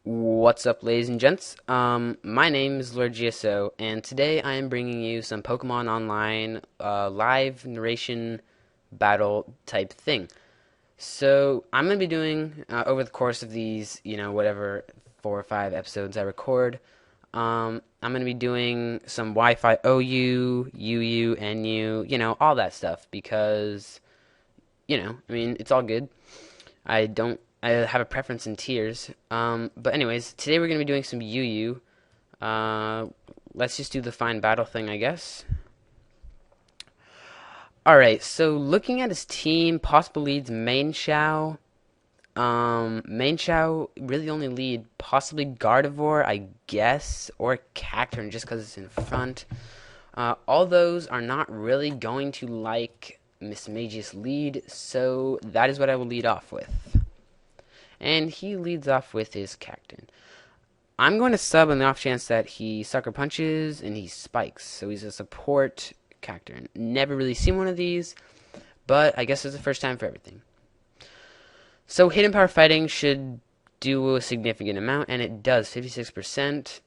What's up, ladies and gents? My name is Lord GSO, and today I am bringing you some Pokemon Online live narration battle type thing. So I'm gonna be doing over the course of these, whatever 4 or 5 episodes I record. I'm gonna be doing some Wi-Fi OU, UU, NU, all that stuff because, it's all good. I have a preference in tiers. But anyways, today we're gonna be doing some UU. Uh, let's just do the fine battle thing, I guess. All right. So looking at his team, possible leads: Main Shao. Main Shao really only lead possibly Gardevoir, I guess, or Cacturne just because it's in front. All those are not really going to like Mismagius lead, so that is what I will lead off with. And he leads off with his Cacturne. I'm going to sub on the off chance that he sucker punches and he spikes. So he's a support Cacturne. Never really seen one of these, but I guess it's the first time for everything. So hidden power fighting should do a significant amount, and it does, 56%.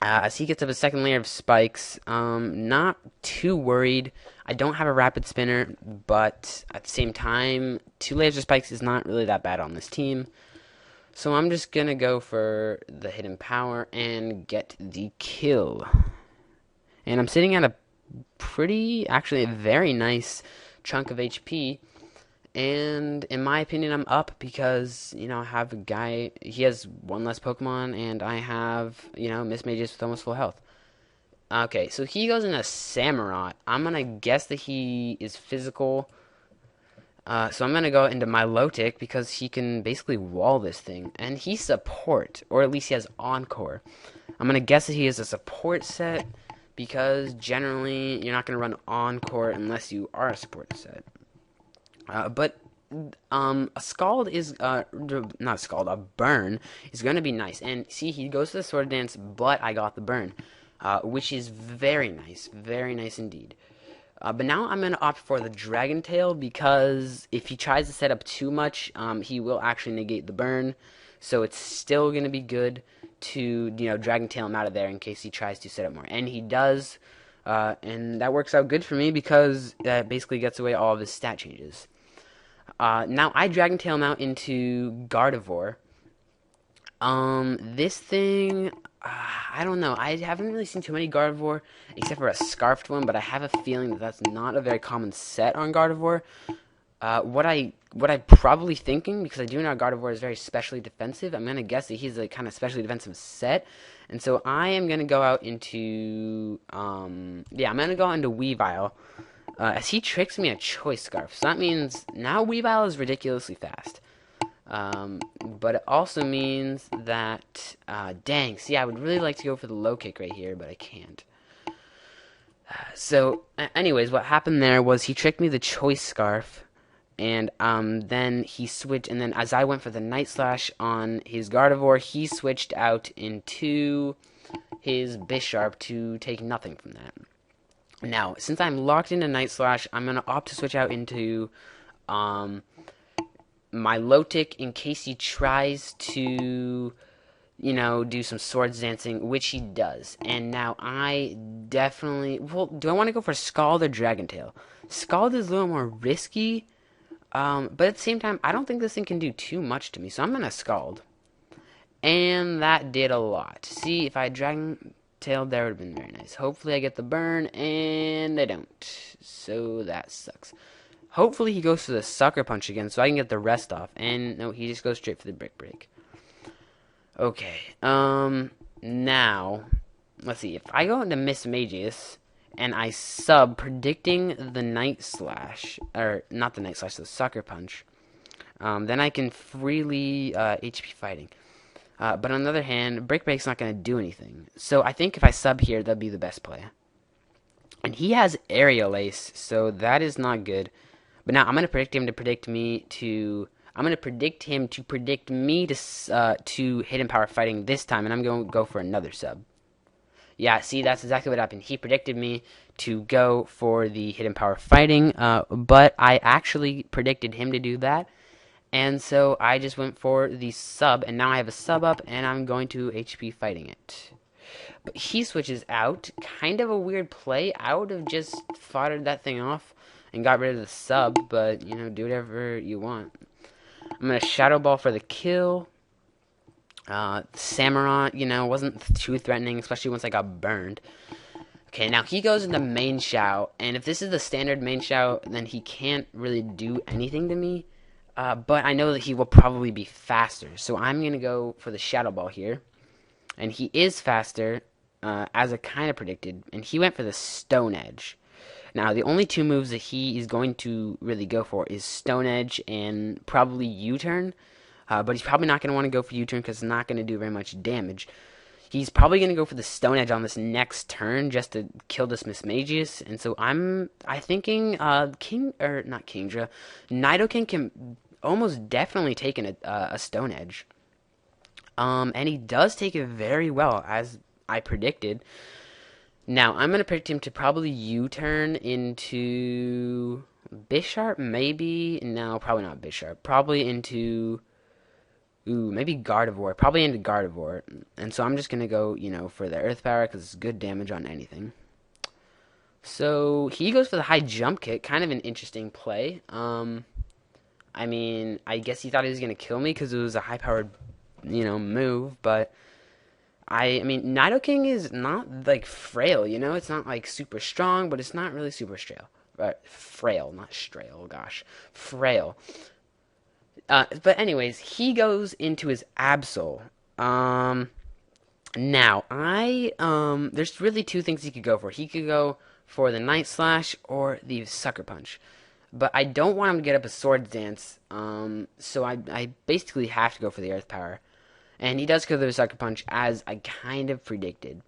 As he gets up a second layer of spikes, not too worried. I don't have a rapid spinner, but at the same time, 2 layers of spikes is not really that bad on this team. So I'm just going to go for the hidden power and get the kill. And I'm sitting at a actually a very nice chunk of HP. And in my opinion, I'm up because, I have a guy, he has one less Pokemon, and I have, Mismagius with almost full health. Okay, so he goes in a Samurott. I'm going to guess that he is physical. So I'm going to go into Milotic because he can basically wall this thing. And he's support, or at least he has Encore. I'm going to guess that he is a support set because generally you're not going to run Encore unless you are a support set. But a Scald is, not Scald, a Burn is going to be nice. And see, he goes to the Sword Dance, but I got the Burn, which is very nice indeed. But now I'm going to opt for the Dragon Tail because if he tries to set up too much, he will actually negate the Burn. So it's still going to be good to, Dragon Tail him out of there in case he tries to set up more. And he does, and that works out good for me because that basically gets away all of his stat changes. Now I Dragon Tail him out into Gardevoir. This thing, I don't know. I haven't really seen too many Gardevoir except for a Scarfed one, but I have a feeling that that's not a very common set on Gardevoir. What I'm probably thinking, because I do know Gardevoir is very specially defensive, I'm gonna guess that he's a kind of specially defensive set, and so I am gonna go out into I'm gonna go into Weavile. As he tricks me a Choice Scarf. So that means now Weavile is ridiculously fast. But it also means that, dang, see, I would really like to go for the low kick right here, but I can't. So, anyways, what happened there was he tricked me the Choice Scarf, and then he switched, and then as I went for the Night Slash on his Gardevoir, he switched out into his Bisharp to take nothing from that. Now, since I'm locked into Night Slash, I'm going to opt to switch out into Milotic in case he tries to, do some Swords Dancing, which he does. And now I definitely... Well, do I want to go for Scald or Dragon Tail? Scald is a little more risky, but at the same time, I don't think this thing can do too much to me, so I'm going to Scald. And that did a lot. See, if I Dragon Tail there would have been very nice. Hopefully I get the Burn, and I don't. So that sucks. Hopefully he goes for the Sucker Punch again so I can get the rest off. And no, he just goes straight for the Brick Break. Okay. Now, let's see. If I go into Mismagius and I sub predicting the Night Slash, or not the Night Slash, the Sucker Punch, then I can freely HP fighting. But on the other hand, Brick Break's not going to do anything. So I think if I sub here, that'd be the best play. And he has Aerial Ace, so that is not good. But now I'm going to predict him to predict me to... I'm going to predict him to predict me to Hidden Power Fighting this time, and I'm going to go for another sub. Yeah, see, that's exactly what happened. He predicted me to go for the Hidden Power Fighting, but I actually predicted him to do that. And so I just went for the sub, and now I have a sub up, and I'm going to HP fighting it. But he switches out. Kind of a weird play. I would have just foddered that thing off and got rid of the sub, but, you know, do whatever you want. I'm going to Shadow Ball for the kill. Samurott, you know, wasn't too threatening, especially once I got burned. Okay, now he goes into main Xiao, and if this is the standard main Xiao, then he can't really do anything to me. But I know that he will probably be faster, so I'm going to go for the Shadow Ball here. And he is faster, as I kind of predicted, and he went for the Stone Edge. Now, the only two moves that he is going to really go for is Stone Edge and probably U-Turn. But he's probably not going to want to go for U-Turn because it's not going to do very much damage. He's probably going to go for the Stone Edge on this next turn just to kill this Mismagius. And so I'm thinking Kingdra, Nidoking can almost definitely take a Stone Edge. And he does take it very well, as I predicted. Now, I'm going to predict him to probably U-turn into Bisharp, maybe. No, probably not Bisharp. Probably into... Ooh, maybe Gardevoir. Probably into Gardevoir. And so I'm just going to go, you know, for the Earth Power because it's good damage on anything. So he goes for the high jump kick. Kind of an interesting play. I mean, I guess he thought he was going to kill me because it was a high-powered, you know, move. But, I mean, Nidoking is not, like, frail, you know? It's not, like, super strong, but it's not really super frail, not strail, gosh. Frail. But anyways, he goes into his Absol. Now, there's really two things he could go for. He could go for the Night Slash or the Sucker Punch. But I don't want him to get up a Swords Dance, so I basically have to go for the Earth Power. And he does go for the Sucker Punch, as I kind of predicted.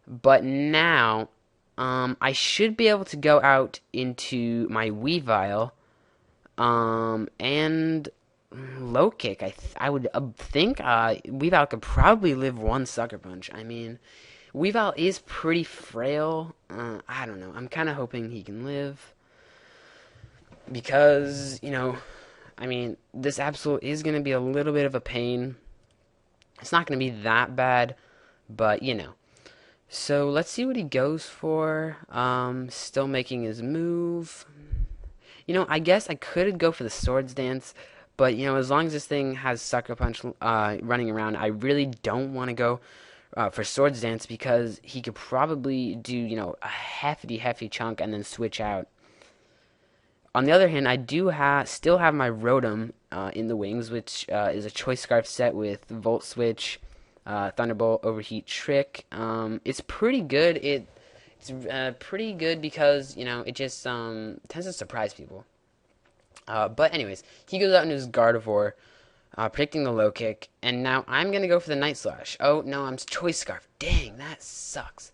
But now, I should be able to go out into my Weavile, and low kick. I would think Weavile could probably live one Sucker Punch. I mean, Weavile is pretty frail. I don't know. I'm kind of hoping he can live because, you know, I mean, this Absol is going to be a little bit of a pain. It's not going to be that bad, but, you know. So let's see what he goes for. Still making his move. You know, I guess I could go for the Swords Dance, but, you know, as long as this thing has Sucker Punch running around, I really don't want to go for Swords Dance because he could probably do, you know, a hefty chunk and then switch out. On the other hand, I do still have my Rotom in the wings, which is a Choice Scarf set with Volt Switch, Thunderbolt, Overheat, Trick. It's pretty good. It's pretty good because, you know, it just tends to surprise people. But anyways, he goes out into his Gardevoir, predicting the low kick, and now I'm going to go for the Night Slash. Oh, no, I'm Choice Scarf. Dang, that sucks.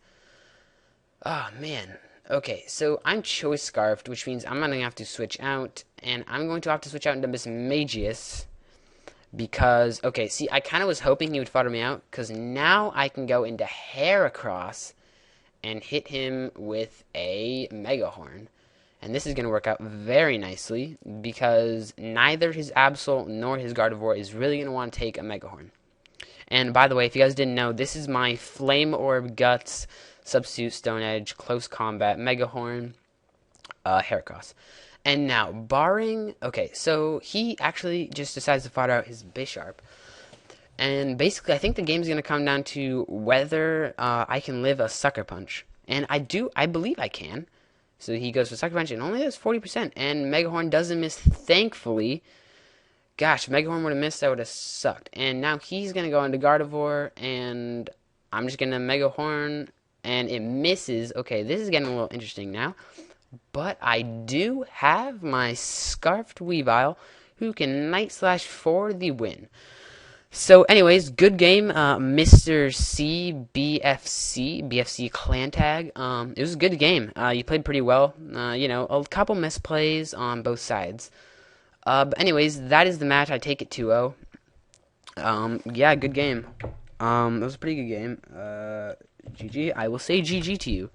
Oh, man. Okay, so I'm Choice Scarfed, which means I'm going to have to switch out, and I'm going to have to switch out into Mismagius, because, okay, see, I kind of was hoping he would fodder me out, because now I can go into Heracross and hit him with a Mega Horn. And this is going to work out very nicely, because neither his Absol nor his Gardevoir is really going to want to take a Mega Horn. And by the way, if you guys didn't know, this is my Flame Orb, Guts, Substitute, Stone Edge, Close Combat, Mega Horn, Heracross. And now, barring... Okay, so he actually just decides to fodder out his Bisharp. And basically, I think the game's going to come down to whether I can live a Sucker Punch. And I believe I can. So he goes for Sucker Punch and only does 40%. And Mega Horn doesn't miss, thankfully. Gosh, if Mega Horn would have missed, that would have sucked. And now he's going to go into Gardevoir. And I'm just going to Mega Horn. And it misses. Okay, this is getting a little interesting now. But I do have my Scarfed Weavile, who can Night Slash for the win. So, anyways, good game, Mr. C, BFC Clan Tag. It was a good game. You played pretty well. You know, a couple misplays on both sides. But anyways, that is the match. I take it 2-0. Yeah, good game. It was a pretty good game. GG. I will say GG to you.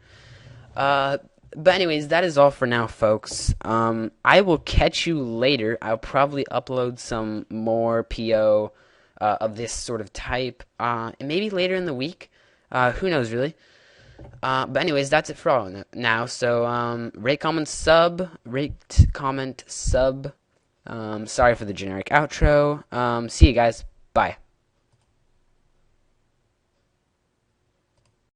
But anyways, that is all for now, folks. I will catch you later. I'll probably upload some more PO of this sort of type, and maybe later in the week. Who knows, really? But anyways, that's it for all now. So rate, comment, sub. Rate, comment, sub. Sorry for the generic outro. See you guys. Bye.